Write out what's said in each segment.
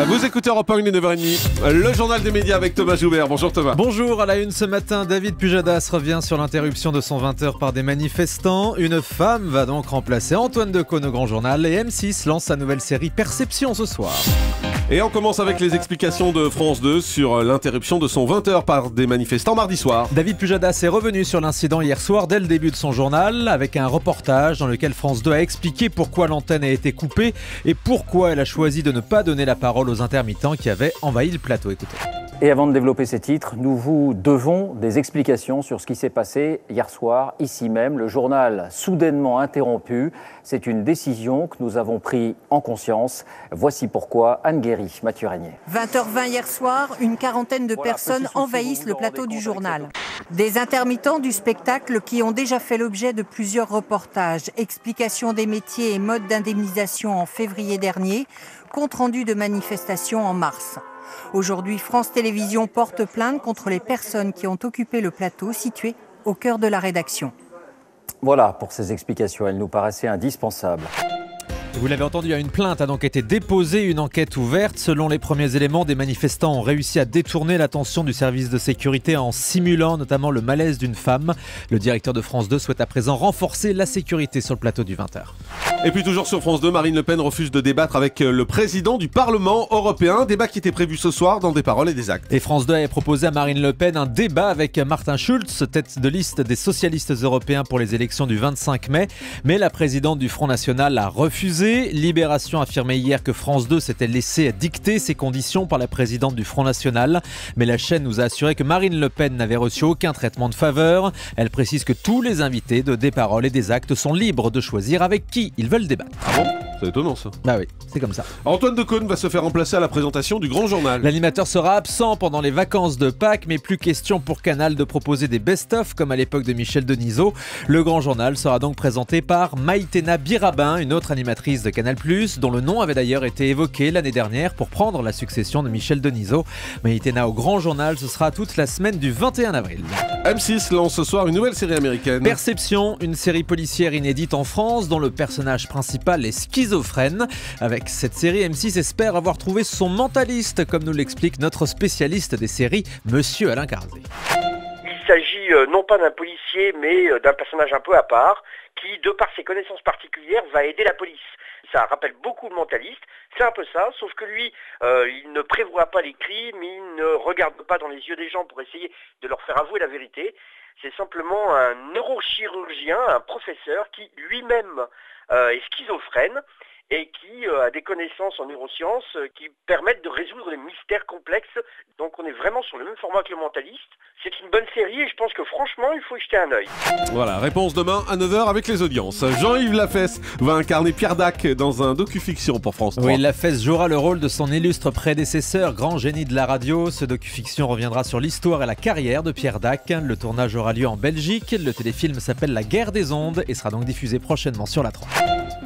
Vous écoutez Europe 1, il est 9h30. Le journal des médias avec Thomas Joubert. Bonjour Thomas. Bonjour, à la une ce matin, David Pujadas revient sur l'interruption de son 20h par des manifestants. Une femme va donc remplacer Antoine Decaune au Grand Journal et M6 lance sa nouvelle série Perception ce soir. Et on commence avec les explications de France 2 sur l'interruption de son 20h par des manifestants mardi soir. David Pujadas est revenu sur l'incident hier soir dès le début de son journal avec un reportage dans lequel France 2 a expliqué pourquoi l'antenne a été coupée et pourquoi elle a choisi de ne pas donner la parole aux intermittents qui avaient envahi le plateau. Écoutez. Et avant de développer ces titres, nous vous devons des explications sur ce qui s'est passé hier soir, ici même. Le journal soudainement interrompu, c'est une décision que nous avons prise en conscience. Voici pourquoi. Anne Guéry, Mathieu Régnier. 20h20 hier soir, une quarantaine de personnes envahissent le plateau du journal. Des intermittents du spectacle qui ont déjà fait l'objet de plusieurs reportages. Explication des métiers et modes d'indemnisation en février dernier, compte rendu de manifestations en mars. Aujourd'hui, France Télévisions porte plainte contre les personnes qui ont occupé le plateau situé au cœur de la rédaction. Voilà pour ces explications, elles nous paraissaient indispensables. Vous l'avez entendu, une plainte a donc été déposée, une enquête ouverte. Selon les premiers éléments, des manifestants ont réussi à détourner l'attention du service de sécurité en simulant notamment le malaise d'une femme. Le directeur de France 2 souhaite à présent renforcer la sécurité sur le plateau du 20h. Et puis toujours sur France 2, Marine Le Pen refuse de débattre avec le président du Parlement européen. Débat qui était prévu ce soir dans Des paroles et des actes. Et France 2 a proposé à Marine Le Pen un débat avec Martin Schulz, tête de liste des socialistes européens pour les élections du 25 mai. Mais la présidente du Front National a refusé. Libération affirmait hier que France 2 s'était laissé dicter ses conditions par la présidente du Front National. Mais la chaîne nous a assuré que Marine Le Pen n'avait reçu aucun traitement de faveur. Elle précise que tous les invités de Des paroles et des actes sont libres de choisir avec qui ils veulent débattre. Ah bon ? C'est étonnant ça. Bah oui, c'est comme ça. Antoine Decaune va se faire remplacer à la présentation du Grand Journal. L'animateur sera absent pendant les vacances de Pâques, mais plus question pour Canal de proposer des best-of comme à l'époque de Michel Denisot. Le Grand Journal sera donc présenté par Maïtena Birabin, une autre animatrice de Canal+, dont le nom avait d'ailleurs été évoqué l'année dernière pour prendre la succession de Michel Denisot. Maïtena au Grand Journal, ce sera toute la semaine du 21 avril. M6 lance ce soir une nouvelle série américaine. Perception, une série policière inédite en France dont le personnage principal est schizophrène. Avec cette série, M6 espère avoir trouvé son mentaliste, comme nous l'explique notre spécialiste des séries, Monsieur Alain Carzé. Il s'agit non pas d'un policier, mais d'un personnage un peu à part, qui, de par ses connaissances particulières, va aider la police. Ça rappelle beaucoup le mentaliste, c'est un peu ça, sauf que lui, il ne prévoit pas les crimes, il ne regarde pas dans les yeux des gens pour essayer de leur faire avouer la vérité. C'est simplement un neurochirurgien, un professeur qui lui-même est schizophrène et qui a des connaissances en neurosciences qui permettent de résoudre des mystères complexes. Donc on est vraiment sur le même format que le mentaliste. C'est une bonne série et je pense que franchement, il faut y jeter un œil. Voilà, réponse demain à 9h avec les audiences. Jean-Yves Lafesse va incarner Pierre Dac dans un docu-fiction pour France 3. Oui, Lafesse jouera le rôle de son illustre prédécesseur, grand génie de la radio. Ce docu-fiction reviendra sur l'histoire et la carrière de Pierre Dac. Le tournage aura lieu en Belgique. Le téléfilm s'appelle La Guerre des ondes et sera donc diffusé prochainement sur la 3.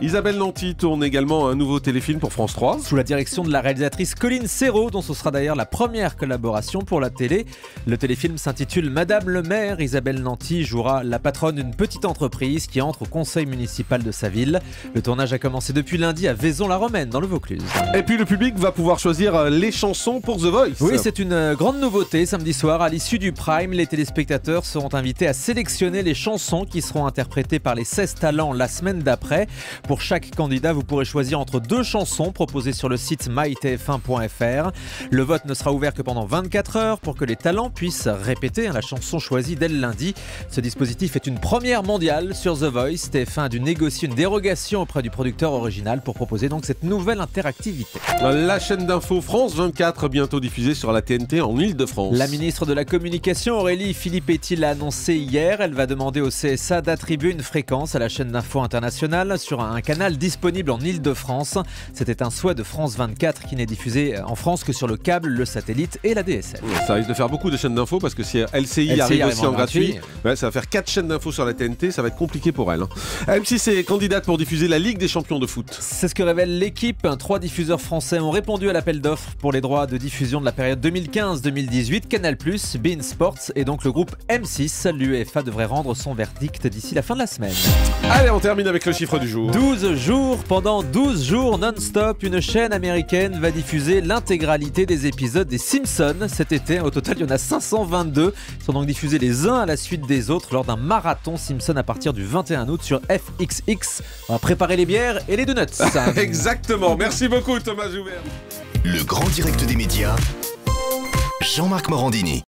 Isabelle Nanty tourne également un nouveau téléfilm pour France 3. Sous la direction de la réalisatrice Colline Serrault, dont ce sera d'ailleurs la première collaboration pour la télé. Le téléfilm s'intitule Madame le maire. Isabelle Nanty jouera la patronne d'une petite entreprise qui entre au conseil municipal de sa ville. Le tournage a commencé depuis lundi à Vaison-la-Romaine, dans le Vaucluse. Et puis le public va pouvoir choisir les chansons pour The Voice. Oui, c'est une grande nouveauté. Samedi soir, à l'issue du Prime, les téléspectateurs seront invités à sélectionner les chansons qui seront interprétées par les 16 talents la semaine d'après. Pour chaque candidat, vous pourrez choisir entre 2 chansons proposées sur le site mytf1.fr. Le vote ne sera ouvert que pendant 24 heures pour que les talents puissent répéter la chanson choisie dès le lundi. Ce dispositif est une première mondiale sur The Voice. TF1 a dû négocier une dérogation auprès du producteur original pour proposer donc cette nouvelle interactivité. La chaîne d'info France 24 bientôt diffusée sur la TNT en Ile-de-France. La ministre de la Communication Aurélie Filippetti l'a annoncé hier. Elle va demander au CSA d'attribuer une fréquence à la chaîne d'info internationale sur un canal disponible en Ile-de-France. C'était un souhait de France 24 qui n'est diffusé en France que sur le câble, le satellite et la DSL. Ça risque de faire beaucoup de chaînes d'infos parce que si LCI arrive aussi en gratuit, ça va faire 4 chaînes d'infos sur la TNT, ça va être compliqué pour elle. M6 est candidate pour diffuser la Ligue des champions de foot. C'est ce que révèle l'équipe. 3 diffuseurs français ont répondu à l'appel d'offres pour les droits de diffusion de la période 2015-2018. Canal+, beIN Sports et donc le groupe M6. L'UEFA devrait rendre son verdict d'ici la fin de la semaine. Allez, on termine avec le chiffre du jour. 12. 12 jours. Pendant 12 jours non-stop, une chaîne américaine va diffuser l'intégralité des épisodes des Simpsons cet été. Au total, il y en a 522. Ils sont donc diffusés les uns à la suite des autres lors d'un marathon Simpson à partir du 21 août sur FXX. On va préparer les bières et les donuts. Exactement. Merci beaucoup Thomas Joubert. Le grand direct des médias, Jean-Marc Morandini.